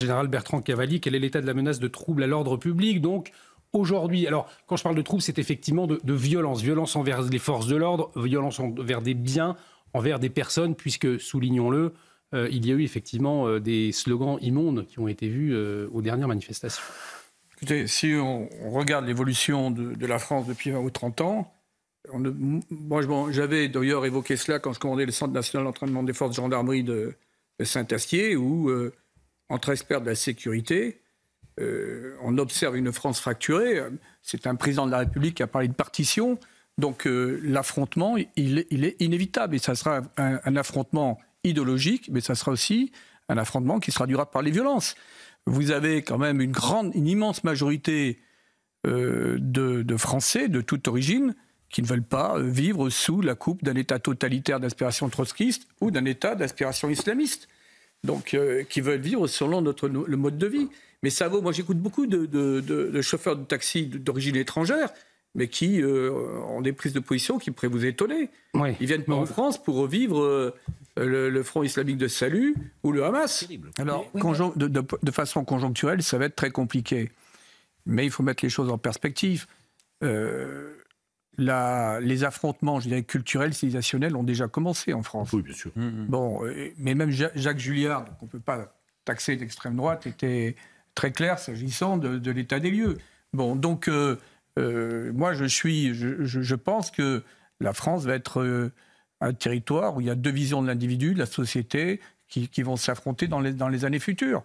Général Bertrand Cavalli, quel est l'état de la menace de troubles à l'ordre public? Donc aujourd'hui, alors quand je parle de troubles, c'est effectivement de violence, violence envers les forces de l'ordre, violence envers des biens, envers des personnes, puisque, soulignons-le, il y a eu effectivement des slogans immondes qui ont été vus aux dernières manifestations. Écoutez, si on regarde l'évolution de la France depuis 20 ou 30 ans, moi j'avais d'ailleurs évoqué cela quand je commandais le Centre national d'entraînement des forces de gendarmerie de Saint-Astier, où entre experts de la sécurité, on observe une France fracturée. C'est un président de la République qui a parlé de partition. Donc l'affrontement, il est inévitable. Et ça sera un affrontement idéologique, mais ça sera aussi un affrontement qui se traduira par les violences. Vous avez quand même une immense majorité de Français de toute origine qui ne veulent pas vivre sous la coupe d'un État totalitaire d'inspiration trotskiste ou d'un État d'inspiration islamiste. Donc, qui veulent vivre selon le mode de vie. Mais ça vaut... Moi, j'écoute beaucoup de chauffeurs de taxi d'origine étrangère, mais qui ont des prises de position qui pourraient vous étonner. Oui. Ils viennent pas en France pour revivre le Front islamique de salut ou le Hamas. Alors, de façon conjoncturelle, ça va être très compliqué. Mais il faut mettre les choses en perspective. Les affrontements, je dirais, culturels, civilisationnels ont déjà commencé en France. Oui, bien sûr. Bon, mais même Jacques Julliard, qu'on ne peut pas taxer d'extrême droite, était très clair s'agissant de l'état des lieux. Bon, donc, moi, je pense que la France va être un territoire où il y a deux visions de l'individu, de la société, qui vont s'affronter dans les années futures.